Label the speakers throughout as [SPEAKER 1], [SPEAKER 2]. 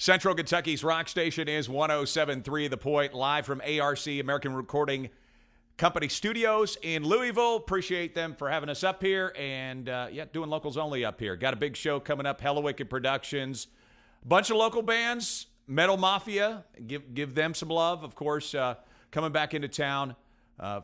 [SPEAKER 1] Central Kentucky's rock station is 107.3 The Point, live from ARC, American Recording Company Studios in Louisville. Appreciate them for having us up here and, doing locals only up here. Got a big show coming up, HellawickedLO Productions. Bunch of local bands, Metal Mafia, give them some love. Of course, coming back into town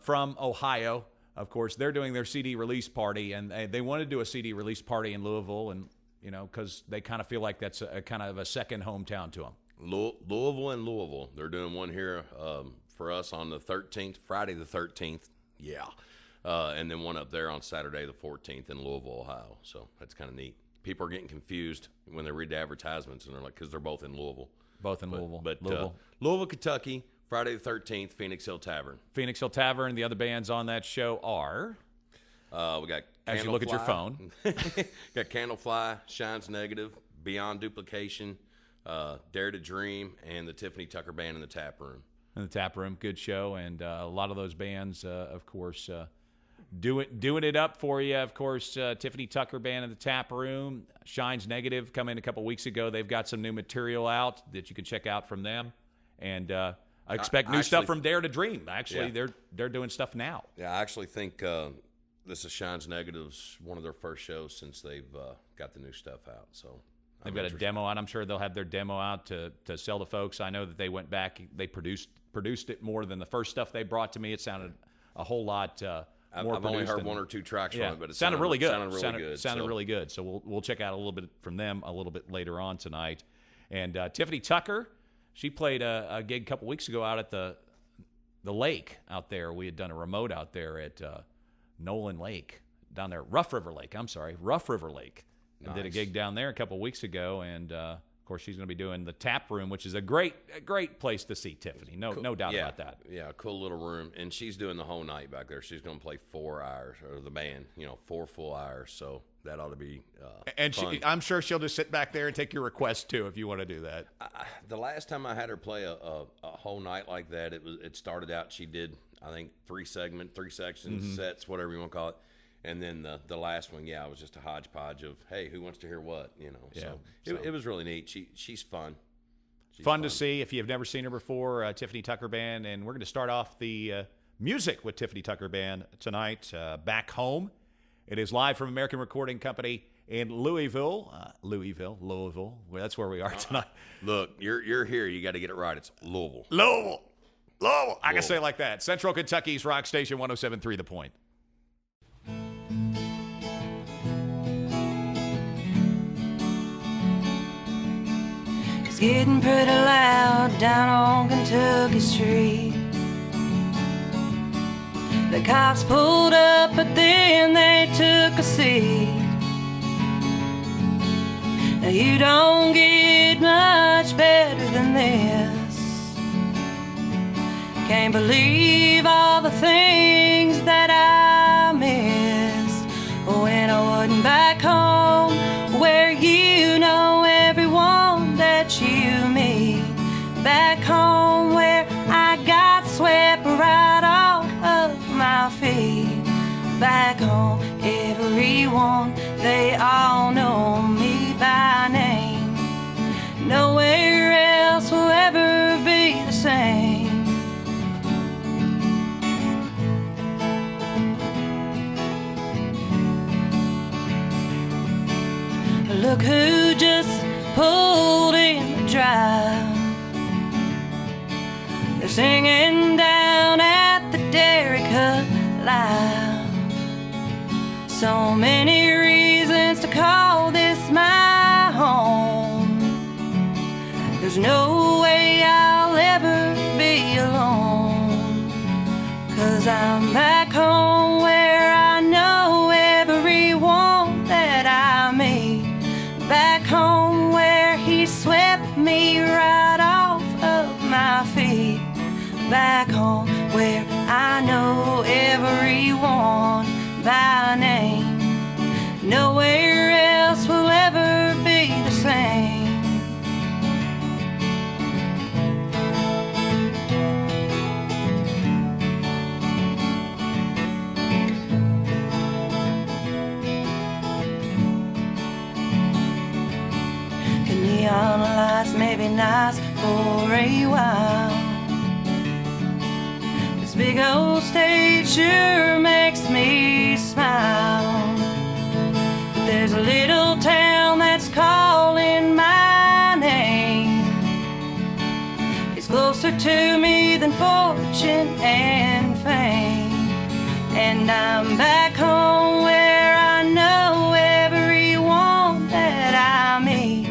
[SPEAKER 1] from Ohio. Of course, they're doing their CD release party, and they want to do a CD release party in Louisville, and because they kind of feel like that's a kind of a second hometown to them.
[SPEAKER 2] Louisville and Louisville. They're doing one here for us on the 13th, Friday the 13th. Yeah. And then one up there on Saturday the 14th in Louisville, Ohio. So that's kind of neat. People are getting confused when they read the advertisements, and they're like, because they're both in Louisville. Louisville, Kentucky, Friday the 13th, Phoenix Hill Tavern.
[SPEAKER 1] Phoenix Hill Tavern. The other bands on that show are?
[SPEAKER 2] We got
[SPEAKER 1] as you look at your phone.
[SPEAKER 2] Got Candlefly, Shines Negative, Beyond Duplication, Dare to Dream, and the Tiffany Tucker Band in the Tap Room.
[SPEAKER 1] In the Tap Room, good show, and a lot of those bands, of course, doing it up for you. Of course, Tiffany Tucker Band in the Tap Room, Shines Negative come in a couple weeks ago. They've got some new material out that you can check out from them, and I expect new stuff from Dare to Dream. Actually, they're doing stuff now.
[SPEAKER 2] Yeah, I actually think this is Shines Negative's one of their first shows since they've got the new stuff out. So
[SPEAKER 1] they've got a demo out. I'm sure they'll have their demo out to sell to folks. I know that they went back. They produced it more than the first stuff they brought to me. It sounded a whole lot more.
[SPEAKER 2] I've only heard one or two tracks from it, but it
[SPEAKER 1] sounded really good.
[SPEAKER 2] Sounded
[SPEAKER 1] really good. So we'll check out a little bit from them a little bit later on tonight. And Tiffany Tucker, she played a gig a couple weeks ago out at the lake out there. We had done a remote out there at Nolan Lake down there, Rough River Lake.
[SPEAKER 2] Nice.
[SPEAKER 1] Did a gig down there a couple weeks ago, and of course she's going to be doing the Tap Room, which is a great place to see Tiffany. No doubt about that.
[SPEAKER 2] Yeah, cool little room, and she's doing the whole night back there. She's going to play 4 hours, or the band, 4 full hours. So that ought to be fun.
[SPEAKER 1] I'm sure she'll just sit back there and take your request too if you want to do that.
[SPEAKER 2] The last time I had her play a whole night like that, it started out, she did, I think, 3 sections, sets, whatever you want to call it. And then the last one, it was just a hodgepodge of, hey, who wants to hear what, So it was really neat. She's fun. She's
[SPEAKER 1] fun to see if you've never seen her before, Tiffany Tucker Band. And we're going to start off the music with Tiffany Tucker Band tonight, Back Home. It is live from American Recording Company in Louisville. Louisville. Well, that's where we are tonight.
[SPEAKER 2] Look, you're here. You got to get it right. It's Louisville.
[SPEAKER 1] I can say it like that. Central Kentucky's rock station, 107.3 The Point.
[SPEAKER 3] It's getting pretty loud down on Kentucky Street. The cops pulled up, but then they took a seat. Now you don't get much better than this. Can't believe all the things that I missed when I wasn't back home, where you know everyone that you meet. Back home where I got swept right off of my feet. Back home, everyone, they all know me by name. Nowhere else will ever be the same. Look who just pulled in the drive. They're singing down at the Dairy Cut Live. So many reasons to call this my home. There's no way I'll ever be alone. 'Cause I'm back home where I know everyone that I meet. Back home where he swept me right off of my feet. Back home where I know everyone by name. Nowhere else will ever be the same. Neon lights maybe nice for a while. This big old state sure makes me smile. But there's a little town that's calling my name. It's closer to me than fortune and fame. And I'm back home where I know everyone that I meet.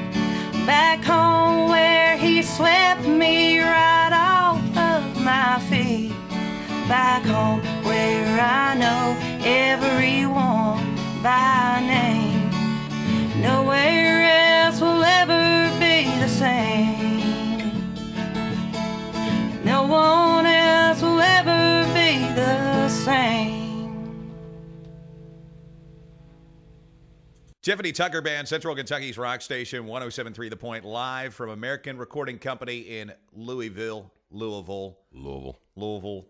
[SPEAKER 3] Back home where he swept me right off of my feet. Back home where I know everyone by name. Nowhere else will ever be the same. No one else will ever be the same.
[SPEAKER 1] Tiffany Tucker Band, Central Kentucky's rock station, 107.3 The Point, live from American Recording Company in Louisville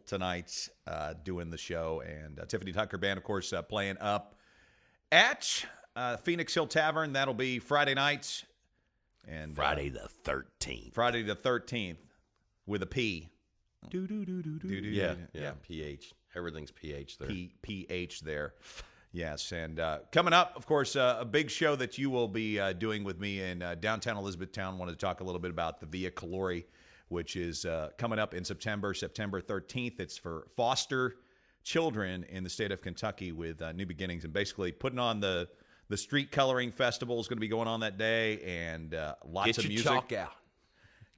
[SPEAKER 1] tonight, doing the show. And Tiffany Tucker Band, of course, playing up at Phoenix Hill Tavern. That'll be Friday nights. And
[SPEAKER 2] Friday the 13th.
[SPEAKER 1] Friday the 13th with a P.
[SPEAKER 2] Yeah, PH. Everything's PH there.
[SPEAKER 1] PH there. Yes, and coming up, of course, a big show that you will be doing with me in downtown Elizabethtown. Wanted to talk a little bit about the Via Calori, which is coming up in September 13th. It's for foster children in the state of Kentucky with New Beginnings, and basically putting on the street coloring festival is going to be going on that day, and lots of music.
[SPEAKER 2] Get your chalk out.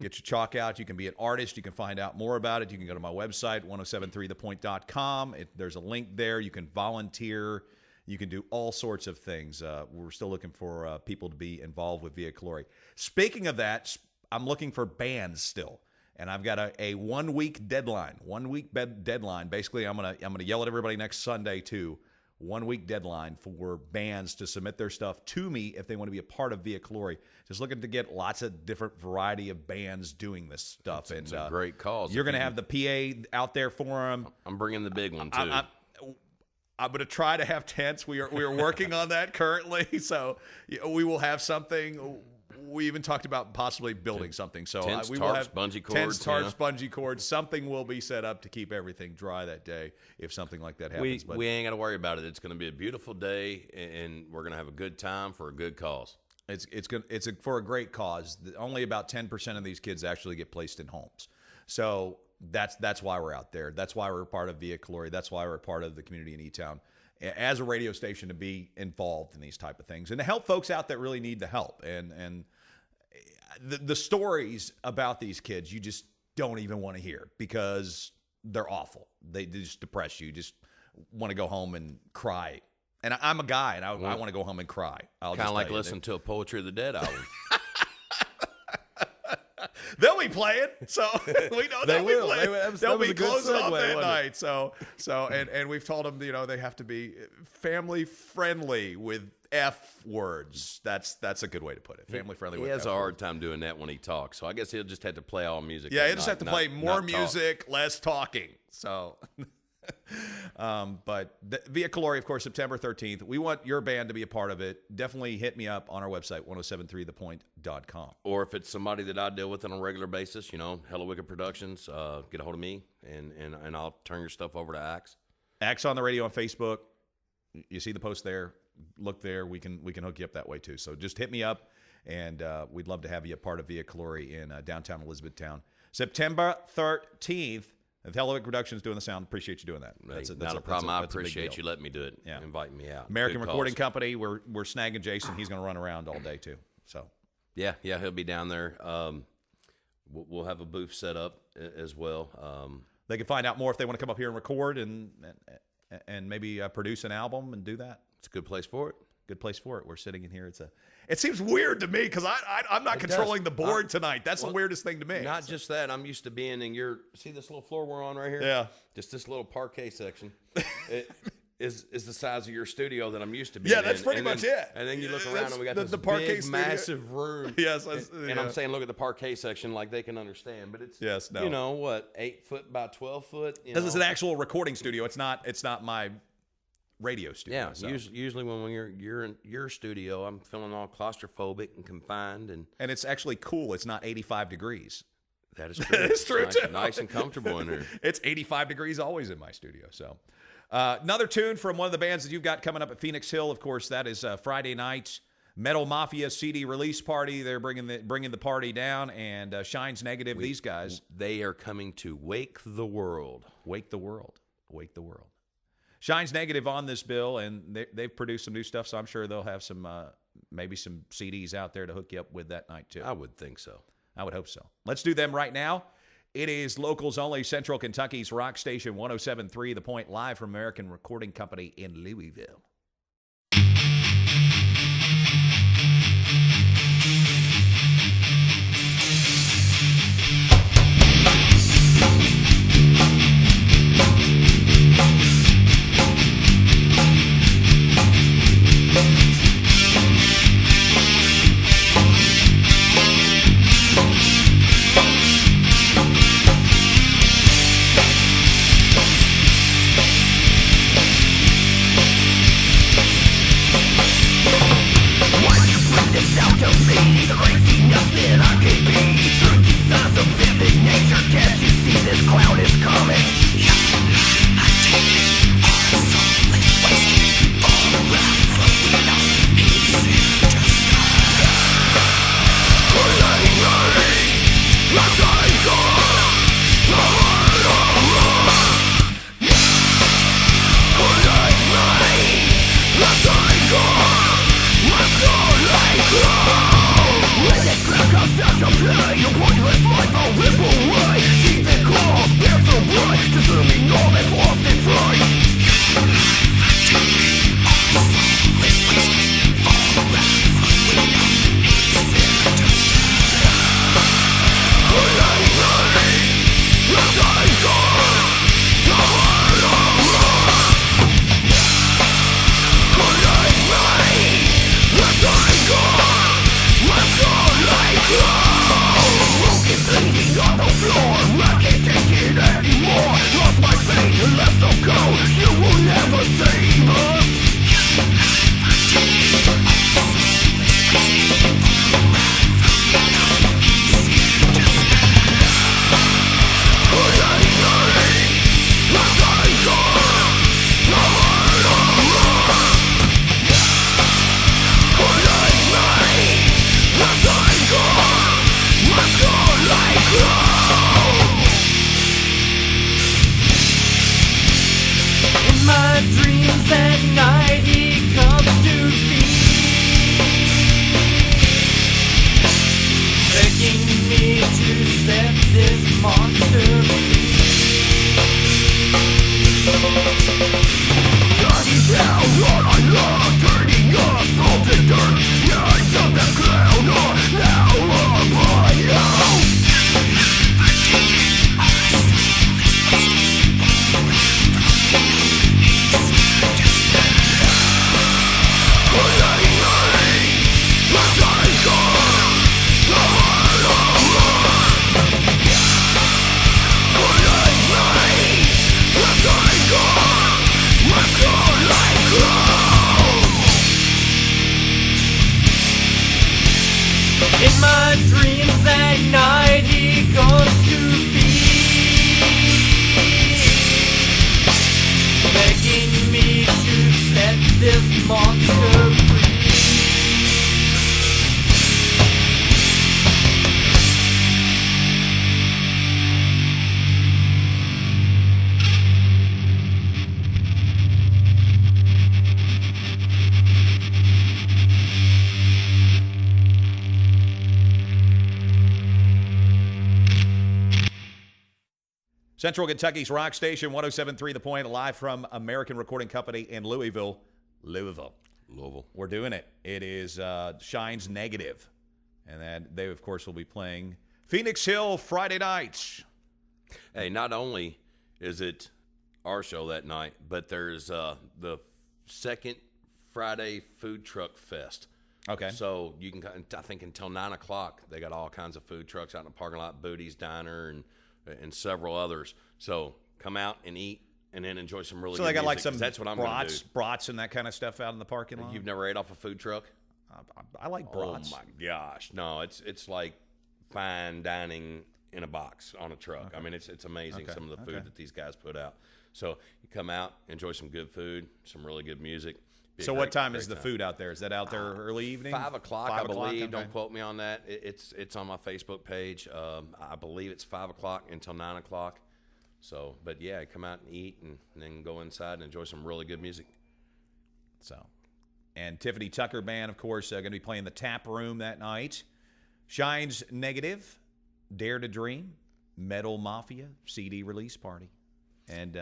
[SPEAKER 1] Get your chalk out. You can be an artist. You can find out more about it. You can go to my website, 1073thepoint.com. There's a link there. You can volunteer. You can do all sorts of things. We're still looking for people to be involved with Via Calori. Speaking of that, I'm looking for bands still, and I've got a 1 week deadline. 1 week deadline. Basically, I'm gonna yell at everybody next Sunday too. 1 week deadline for bands to submit their stuff to me if they want to be a part of Via Calori. Just looking to get lots of different variety of bands doing this stuff.
[SPEAKER 2] It's a great cause.
[SPEAKER 1] You're going to have the PA out there for them.
[SPEAKER 2] I'm bringing the big one too.
[SPEAKER 1] I'm going to try to have tents. We are working on that currently, so we will have something. We even talked about possibly building something. So
[SPEAKER 2] tents,
[SPEAKER 1] we
[SPEAKER 2] tarps,
[SPEAKER 1] will have
[SPEAKER 2] bungee cords,
[SPEAKER 1] tents, tarps, bungee cords. Something will be set up to keep everything dry that day if something like that happens.
[SPEAKER 2] We ain't got to worry about it. It's going to be a beautiful day, and we're going to have a good time for a good cause.
[SPEAKER 1] It's for a great cause. Only about 10% of these kids actually get placed in homes. So that's why we're out there. That's why we're a part of Via Calori. That's why we're a part of the community in E-Town as a radio station, to be involved in these type of things and to help folks out that really need the help. And the stories about these kids you just don't even want to hear because they're awful. They just depress you. You just want to go home and cry. And I'm a guy, and I want to go home and cry.
[SPEAKER 2] Kind of like listening to a Poetry of the Dead album.
[SPEAKER 1] They'll be playing, so we know they'll be playing. They'll be closing off that night. So and we've told them, they have to be family friendly with F words. That's a good way to put it. Family friendly.
[SPEAKER 2] He has a hard time doing that when he talks, so I guess he'll just have to play all music.
[SPEAKER 1] Yeah, he'll just have to play more music, less talking. So. But Via Calori, of course, September 13th. We want your band to be a part of it. Definitely hit me up on our website, 1073thepoint.com.
[SPEAKER 2] Or if it's somebody that I deal with on a regular basis, Hello Wicked Productions, get a hold of me, and I'll turn your stuff over to Axe.
[SPEAKER 1] Axe on the Radio on Facebook. You see the post there. Look there. We can hook you up that way too. So just hit me up, and we'd love to have you a part of Via Calori in downtown Elizabethtown. September 13th. If HellawickedLO Productions doing the sound, appreciate you doing that.
[SPEAKER 2] That's not a problem. I appreciate you letting me do it.
[SPEAKER 1] Yeah.
[SPEAKER 2] Inviting me out.
[SPEAKER 1] American Recording Company. We're snagging Jason. He's going to run around all day too. So
[SPEAKER 2] yeah, he'll be down there. We'll have a booth set up as well.
[SPEAKER 1] They can find out more if they want to come up here and record and maybe produce an album and do that.
[SPEAKER 2] It's a good place for it.
[SPEAKER 1] Good place for it. We're sitting in here. It seems weird to me because I'm not controlling the board tonight. That's the weirdest thing to me.
[SPEAKER 2] Not just that. I'm used to being in see this little floor we're on right here?
[SPEAKER 1] Yeah.
[SPEAKER 2] Just this little parquet section. It is the size of your studio that I'm used to being in.
[SPEAKER 1] Yeah, that's pretty much it.
[SPEAKER 2] And then you look around and we got this
[SPEAKER 1] parquet
[SPEAKER 2] big, massive room.
[SPEAKER 1] Yes.
[SPEAKER 2] And I'm saying look at the parquet section like they can understand. But it's, 8 foot by 12 foot.
[SPEAKER 1] This is an actual recording studio. It's not my radio studio.
[SPEAKER 2] Yeah,
[SPEAKER 1] so.
[SPEAKER 2] usually when you're in your studio, I'm feeling all claustrophobic and confined, and
[SPEAKER 1] it's actually cool. It's not 85 degrees.
[SPEAKER 2] that is true.
[SPEAKER 1] It's true,
[SPEAKER 2] nice,
[SPEAKER 1] too.
[SPEAKER 2] nice and comfortable in there.
[SPEAKER 1] It's 85 degrees always in my studio. So, another tune from one of the bands that you've got coming up at Phoenix Hill. Of course, that is Friday night. Metal Mafia CD release party. They're bringing the party down, and Shines Negative. These guys,
[SPEAKER 2] They are coming to Wake the World.
[SPEAKER 1] wake the world. Shines Negative on this bill, and they've produced some new stuff. So I'm sure they'll have some maybe some CDs out there to hook you up with that night too.
[SPEAKER 2] I would think so.
[SPEAKER 1] I would hope so. Let's do them right now. It is locals only, Central Kentucky's rock station 107.3 The Point, live from American Recording Company in Louisville. Central Kentucky's rock station, 107.3 The Point, live from American Recording Company in Louisville. We're doing it. It is Shines Negative. And then they, of course, will be playing Phoenix Hill Friday nights.
[SPEAKER 2] Hey, not only is it our show that night, but there's the second Friday Food Truck Fest.
[SPEAKER 1] Okay.
[SPEAKER 2] So you can, I think until 9 o'clock, they got all kinds of food trucks out in the parking lot, Booty's Diner and several others. So come out and eat and then enjoy some really
[SPEAKER 1] So
[SPEAKER 2] good
[SPEAKER 1] they got
[SPEAKER 2] music,
[SPEAKER 1] like some
[SPEAKER 2] 'cause that's what I'm going to do.
[SPEAKER 1] brats and that kind of stuff out in the parking lot?
[SPEAKER 2] You've never ate off a food truck?
[SPEAKER 1] I like brats.
[SPEAKER 2] Oh my gosh. No, it's like fine dining in a box on a truck. I mean, it's amazing some of the food that these guys put out. So you come out, enjoy some good food, some really good music.
[SPEAKER 1] So what time is the food out there? Is that out there early evening?
[SPEAKER 2] 5 o'clock,
[SPEAKER 1] 5
[SPEAKER 2] I believe.
[SPEAKER 1] okay.
[SPEAKER 2] Don't quote me on that. It's on my Facebook page. I believe it's 5 o'clock until 9 o'clock. So, but yeah, come out and eat and then go inside and enjoy some really good music.
[SPEAKER 1] So, and Tiffany Tucker Band, of course, going to be playing the Tap Room that night. Shines Negative, Dare to Dream, Metal Mafia, CD release party. And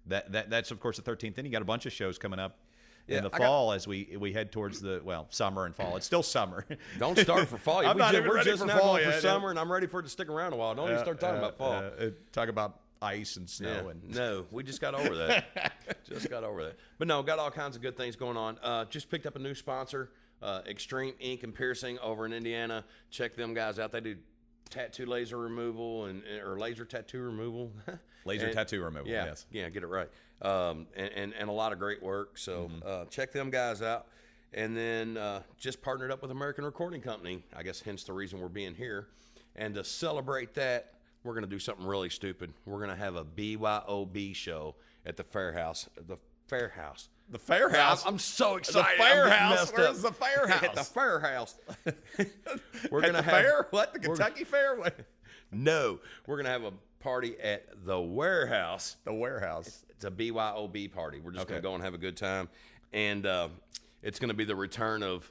[SPEAKER 1] that's, of course, the 13th. Then you got a bunch of shows coming up in the fall as we head towards the, summer and fall. It's still summer.
[SPEAKER 2] Don't start for fall.
[SPEAKER 1] I'm not even
[SPEAKER 2] we're
[SPEAKER 1] ready
[SPEAKER 2] just
[SPEAKER 1] for
[SPEAKER 2] now
[SPEAKER 1] fall
[SPEAKER 2] going for
[SPEAKER 1] yet.
[SPEAKER 2] summer, and I'm ready for it to stick around a while. Don't even start talking about fall.
[SPEAKER 1] Talk about ice and snow. And
[SPEAKER 2] No, we just got over that. Just got over that. But no, got all kinds of good things going on. Just picked up a new sponsor, Extreme Ink and Piercing over in Indiana. Check them guys out. They do tattoo laser removal or laser tattoo removal.
[SPEAKER 1] tattoo removal, yes.
[SPEAKER 2] Yeah, get it right. And a lot of great work. So check them guys out. And then just partnered up with American Recording Company. I guess hence the reason we're being here. And to celebrate that, we're going to do something really stupid. We're going to have a BYOB show at the Fair House. The Fair House.
[SPEAKER 1] The Fair House?
[SPEAKER 2] I'm so excited.
[SPEAKER 1] The Fair
[SPEAKER 2] I'm
[SPEAKER 1] House?
[SPEAKER 2] messed
[SPEAKER 1] Where's
[SPEAKER 2] up.
[SPEAKER 1] the Fair House?
[SPEAKER 2] At the Fair House. We're
[SPEAKER 1] At
[SPEAKER 2] gonna
[SPEAKER 1] the fair? What? The Kentucky Fair? What?
[SPEAKER 2] No. We're going to have a party at the Warehouse.
[SPEAKER 1] The Warehouse.
[SPEAKER 2] It's a BYOB party. We're just going to go and have a good time. And it's going to be the return of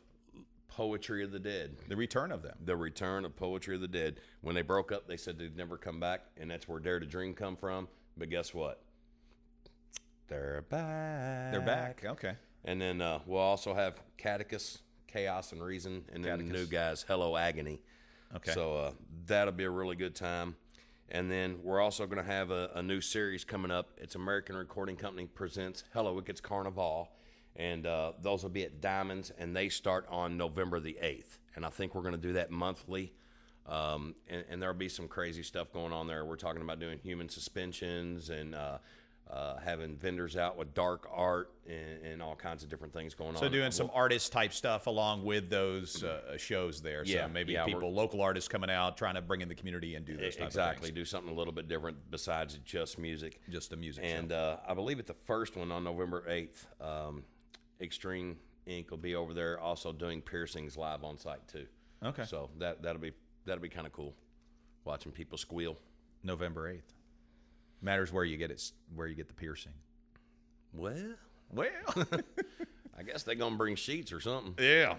[SPEAKER 2] Poetry of the Dead.
[SPEAKER 1] The return of them.
[SPEAKER 2] The return of Poetry of the Dead. When they broke up, they said they'd never come back, and that's where Dare to Dream come from. But guess what? They're back.
[SPEAKER 1] They're back. Okay.
[SPEAKER 2] And then we'll also have Catechus, Chaos and Reason, and then the new guys, Hello Agony.
[SPEAKER 1] Okay.
[SPEAKER 2] So that'll be a really good time. And then we're also going to have a new series coming up. It's American Recording Company presents Hello Wicked's Carnival. And those will be at Diamonds, and they start on November the 8th. And I think we're going to do that monthly. And there'll be some crazy stuff going on there. We're talking about doing human suspensions and having vendors out with dark art and all kinds of different things going on.
[SPEAKER 1] So doing some artist-type stuff along with those shows there.
[SPEAKER 2] Yeah,
[SPEAKER 1] So maybe local artists coming out, trying to bring in the community and do those type of things.
[SPEAKER 2] Do something a little bit different besides just music.
[SPEAKER 1] Just a music
[SPEAKER 2] and,
[SPEAKER 1] show.
[SPEAKER 2] I believe at the first one on November 8th, Extreme Ink will be over there also doing piercings live on site too.
[SPEAKER 1] Okay.
[SPEAKER 2] So that'll be kind of cool, watching people squeal.
[SPEAKER 1] November 8th. Matters where you get it, where you get the piercing.
[SPEAKER 2] Well,
[SPEAKER 1] I
[SPEAKER 2] guess they're gonna bring sheets or something.
[SPEAKER 1] Yeah.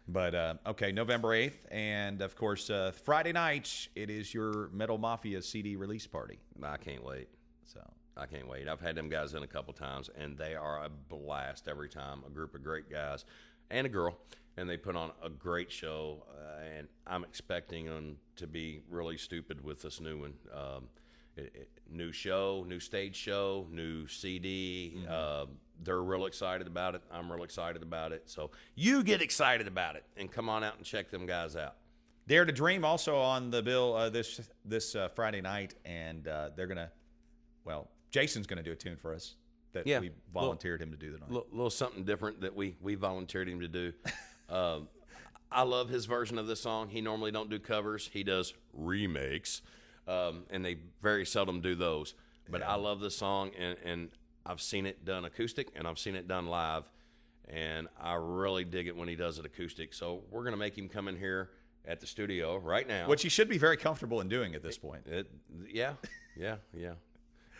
[SPEAKER 1] But okay, November 8th, and of course Friday night it is your Metal Mafia CD release party.
[SPEAKER 2] I can't wait.
[SPEAKER 1] So
[SPEAKER 2] I can't wait. I've had them guys in a couple times, and they are a blast every time. A group of great guys and a girl, and they put on a great show, and I'm expecting them to be really stupid with this new one. New show, new stage show, new CD. They're real excited about it. I'm real excited about it. So you get excited about it, and come on out and check them guys out.
[SPEAKER 1] Dare to Dream also on the bill this Friday night, and they're going to, Jason's going to do a tune for us that we volunteered him to do tonight.
[SPEAKER 2] Little something different that we volunteered him to do. I love his version of this song. He normally don't do covers. He does remakes, and they very seldom do those. But I love this song, and I've seen it done acoustic, and I've seen it done live, and I really dig it when he does it acoustic. So we're going to make him come in here at the studio right now.
[SPEAKER 1] Which he should be very comfortable in doing at this point.
[SPEAKER 2] Yeah.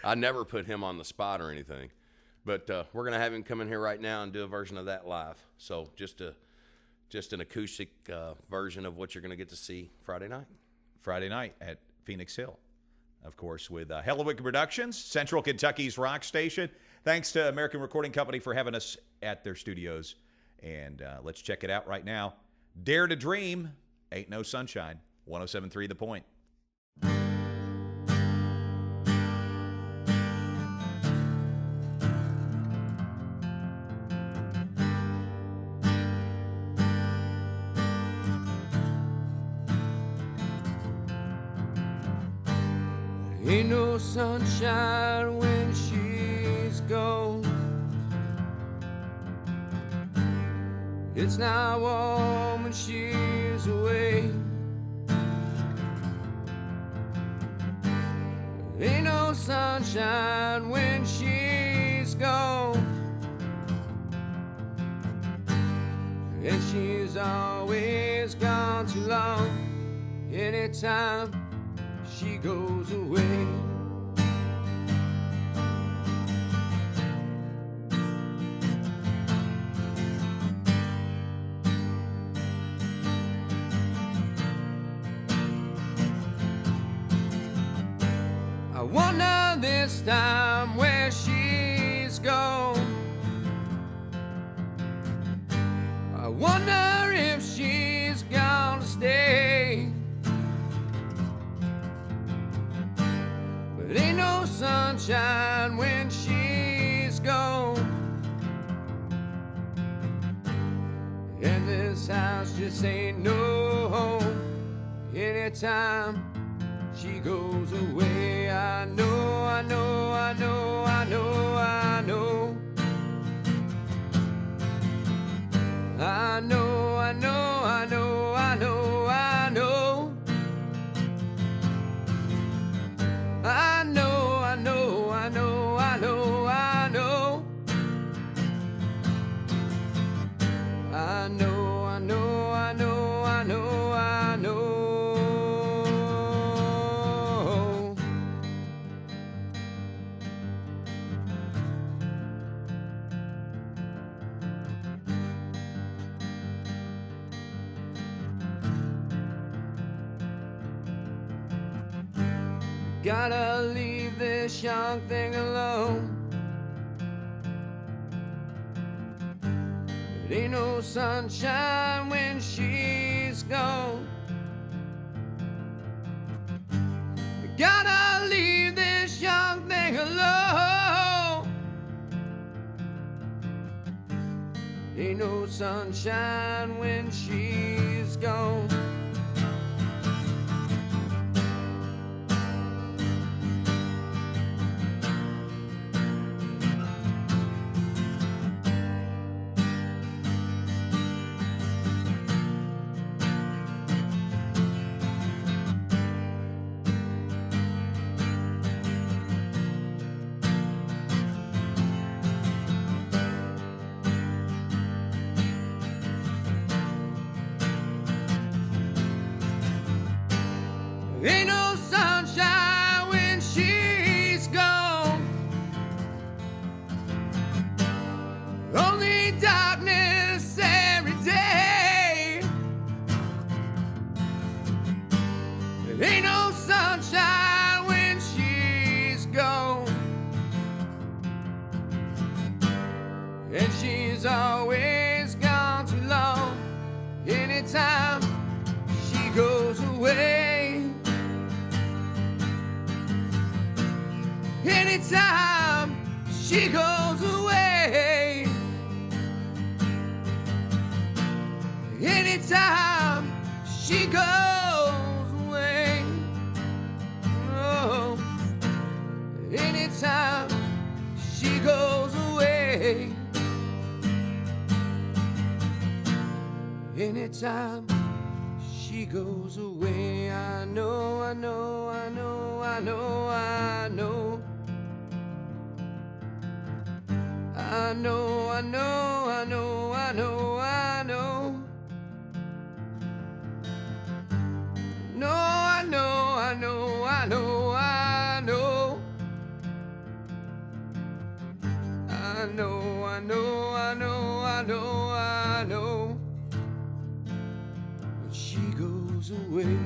[SPEAKER 2] I never put him on the spot or anything. But we're going to have him come in here right now and do a version of that live. So just an acoustic version of what you're going to get to see Friday night.
[SPEAKER 1] Friday night at Phoenix Hill, of course, with Hellowick Productions, Central Kentucky's rock station. Thanks to American Recording Company for having us at their studios. And let's check it out right now. Dare to Dream, Ain't No Sunshine, 107.3 The Point.
[SPEAKER 4] Ain't no sunshine when she's gone. It's not warm when she's away. Ain't no sunshine when she's gone. And she's always gone too long. Anytime she goes away. I wonder this time where she's gone. I wonder if she's gonna stay. But ain't no sunshine when she's gone. And this house just ain't no home. Anytime she goes away, I know, I know, I know, I know, I know. I know, I know, I know, I know, I know. I know, I know, I know, I know, I know. I know, I know, I know, I know, I know. Gotta leave this young thing alone. It ain't no sunshine when she's gone. Gotta leave this young thing alone. Ain't no sunshine when she's gone. Ain't no sunshine when she's gone. Only darkness every day. There ain't no sunshine when she's gone. And she's always gone too long. Anytime she goes away. Anytime she goes away. Anytime she goes away. Oh, anytime she goes away. Anytime she goes away. I know, I know, I know, I know, I know. I know, I know, I know, I know, I know. No, I know, I know, I know, I know. I know, I know, I know, I know, I know. When she goes away.